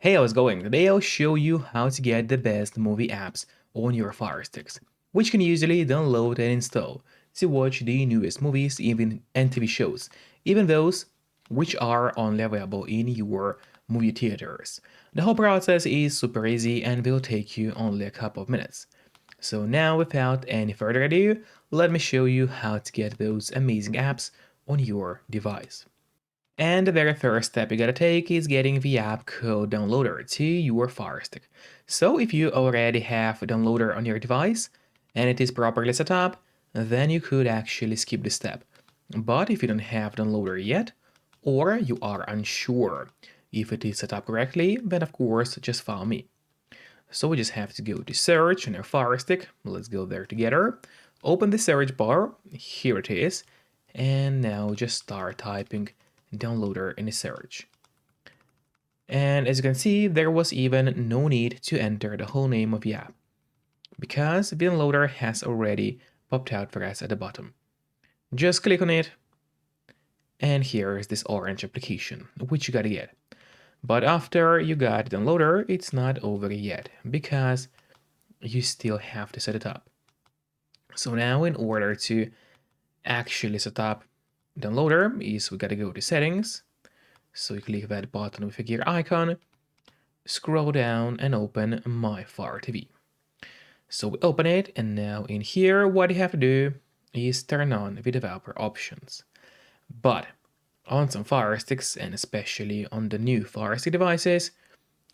Hey, how's it going? Today I'll show you how to get the best movie apps on your Fire Sticks, which can easily download and install to watch the newest movies even and TV shows, even those which are only available in your movie theaters. The whole process is super easy and will take you only a couple of minutes. So now without any further ado, let me show you how to get those amazing apps on your device. And the very first step you gotta take is getting the app called Downloader to your Fire Stick. So if you already have Downloader on your device and it is properly set up, then you could actually skip this step. But if you don't have Downloader yet, or you are unsure if it is set up correctly, then of course just follow me. So we just have to go to search on our Fire Stick. Let's go there together. Open the search bar. Here it is. And now just start typing Downloader in the search. And as you can see, there was even no need to enter the whole name of the app because the downloader has already popped out for us at the bottom. Just click on it, and here is this orange application, which you gotta get. But after you got the downloader, it's not over yet because you still have to set it up. So now in order to actually set up downloader is we gotta go to settings. So you click that button with a gear icon, scroll down and open My Fire TV. So we open it, and now in here what you have to do is turn on the developer options. But on some Fire Sticks, and especially on the new Fire Stick devices,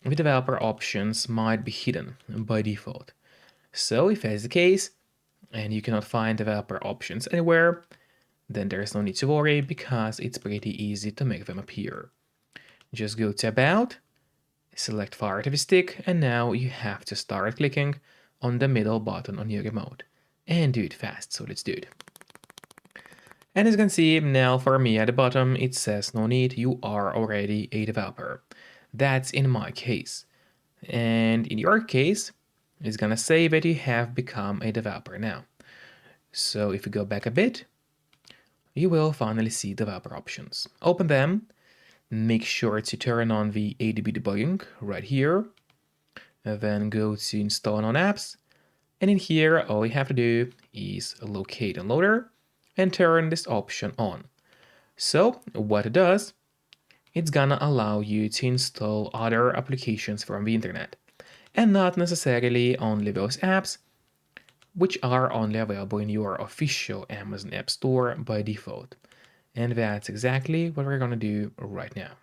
the developer options might be hidden by default. So if that's the case, and you cannot find developer options anywhere, then there's no need to worry because it's pretty easy to make them appear. Just go to About, select Fire TV Stick, and now you have to start clicking on the middle button on your remote. And do it fast, so let's do it. And as you can see, now for me at the bottom, it says no need, you are already a developer. That's in my case. And in your case, it's gonna say that you have become a developer now. So if you go back a bit, you will finally see developer options. Open them, make sure to turn on the ADB debugging right here, and then go to install on apps, and in here all you have to do is locate downloader and turn this option on. So what it does, it's gonna allow you to install other applications from the internet, and not necessarily only those apps which are only available in your official Amazon App Store by default. And that's exactly what we're gonna do right now.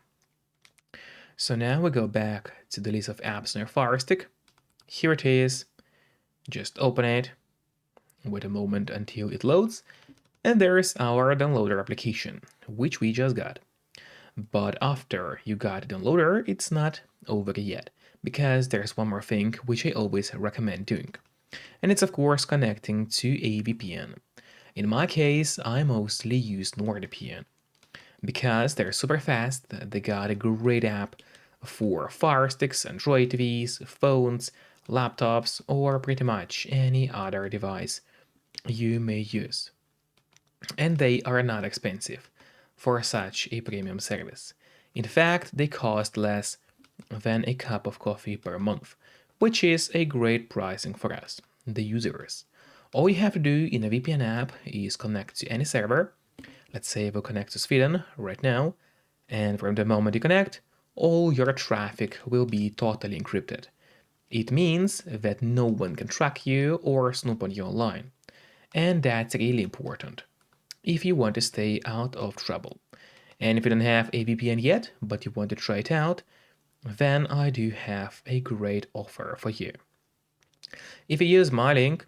So now we go back to the list of apps on your Fire Stick. Here it is. Just open it, wait a moment until it loads, and there's our downloader application, which we just got. But after you got the downloader, it's not over yet, because there's one more thing which I always recommend doing. And it's of course connecting to a VPN. In my case, I mostly use NordVPN because they're super fast. They got a great app for Fire Sticks, Android TVs, phones, laptops, or pretty much any other device you may use. And they are not expensive for such a premium service. In fact, they cost less than a cup of coffee per month, which is a great pricing for us, the users. All you have to do in a VPN app is connect to any server. Let's say we'll connect to Sweden right now, and from the moment you connect, all your traffic will be totally encrypted. It means that no one can track you or snoop on you online. And that's really important if you want to stay out of trouble. And if you don't have a VPN yet, but you want to try it out, then I do have a great offer for you. If you use my link,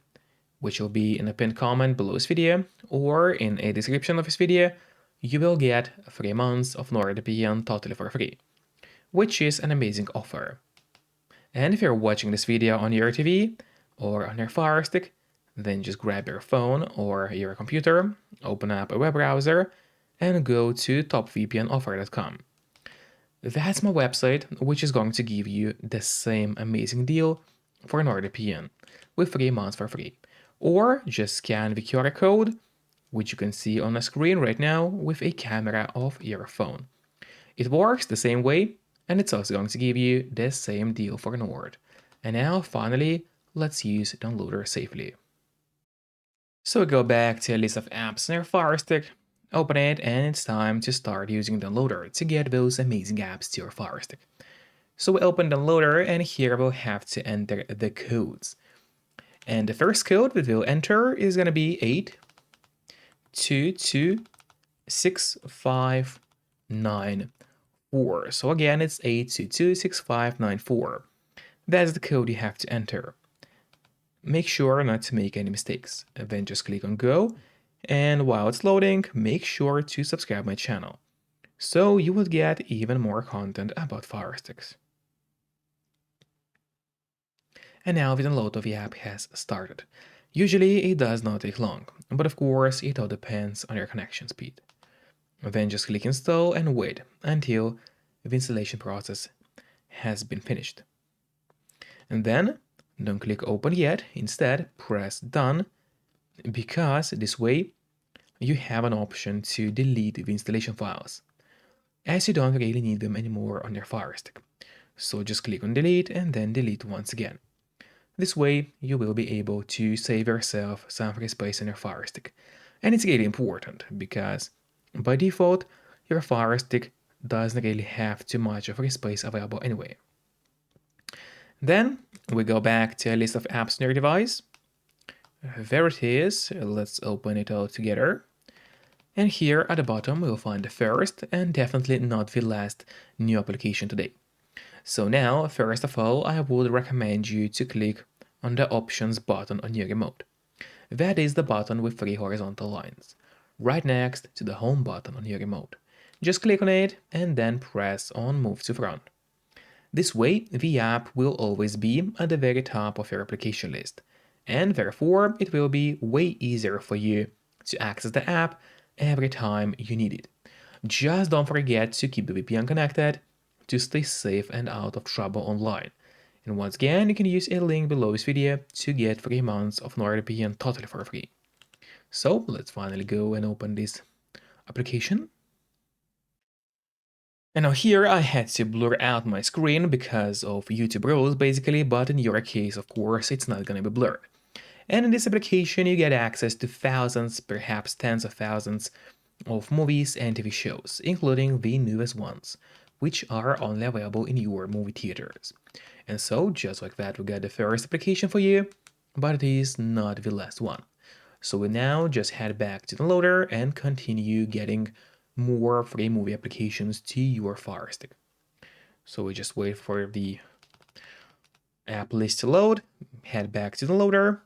which will be in a pinned comment below this video or in a description of this video, you will get 3 months of NordVPN totally for free, which is an amazing offer. And if you're watching this video on your TV or on your Fire Stick, then just grab your phone or your computer, open up a web browser, and go to topvpnoffer.com. That's my website, which is going to give you the same amazing deal for NordVPN with 3 months for free. Or just scan the QR code, which you can see on the screen right now with a camera of your phone. It works the same way and it's also going to give you the same deal for Nord. And now, finally, let's use Downloader safely. So we go back to a list of apps in our Fire Stick, open it, and it's time to start using Downloader to get those amazing apps to your Fire Stick. So we open Downloader, and here we'll have to enter the codes. And the first code we will enter is going to be 8226594. So again, it's 8226594. That's the code you have to enter. Make sure not to make any mistakes. And then just click on go. And while it's loading, make sure to subscribe my channel, so you will get even more content about Fire Sticks. And now the download of the app has started. Usually it does not take long, but of course it all depends on your connection speed. Then just click install and wait until the installation process has been finished. And then don't click open yet, instead press done, because this way you have an option to delete the installation files, as you don't really need them anymore on your Fire Stick. So just click on delete and then delete once again. This way you will be able to save yourself some free space on your Fire Stick. And it's really important because by default your Fire Stick doesn't really have too much of free space available anyway. Then we go back to a list of apps on your device. There it is. Let's open it all together. And here at the bottom we'll find the first and definitely not the last new application today. So now, first of all, I would recommend you to click on the Options button on your remote. That is the button with 3 horizontal lines, right next to the Home button on your remote. Just click on it and then press on Move to Front. This way, the app will always be at the very top of your application list, and therefore it will be way easier for you to access the app every time you need it. Just don't forget to keep the VPN connected to stay safe and out of trouble online. And once again, you can use a link below this video to get 3 months of NordVPN totally for free. So let's finally go and open this application. And now here I had to blur out my screen because of YouTube rules basically, but in your case, of course, it's not gonna be blurred. And in this application, you get access to thousands, perhaps tens of thousands of movies and TV shows, including the newest ones, which are only available in your movie theaters. And so, just like that, we got the first application for you, but it is not the last one. So we now just head back to the loader and continue getting more free movie applications to your Fire Stick. So we just wait for the app list to load, head back to the loader,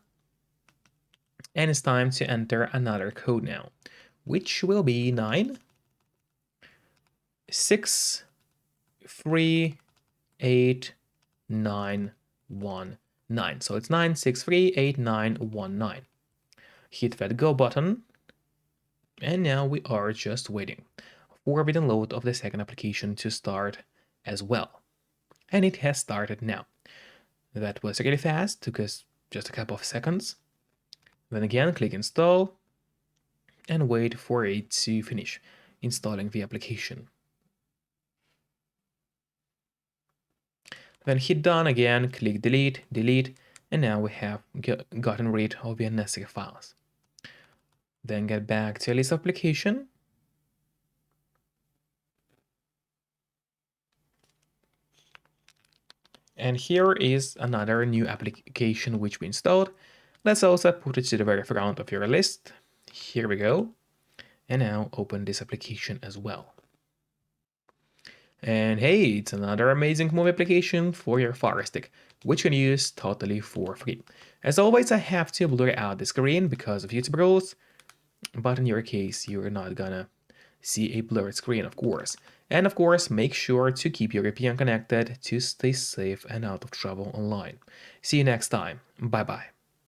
and it's time to enter another code now, which will be 9638919. So it's 9638919. Hit that go button, and now we are just waiting for the download of the second application to start as well. And it has started now. That was really fast, took us just a couple of seconds. Then again, click install and wait for it to finish installing the application. Then hit done again, click delete, and now we have gotten rid of the unnecessary files. Then get back to a list application. And here is another new application which we installed. Let's also put it to the very front of your list. Here we go. And now open this application as well. And hey, it's another amazing movie application for your Fire Stick, which you can use totally for free. As always, I have to blur out the screen because of YouTube rules, but in your case, you're not gonna see a blurred screen, of course. And of course, make sure to keep your VPN connected to stay safe and out of trouble online. See you next time. Bye bye.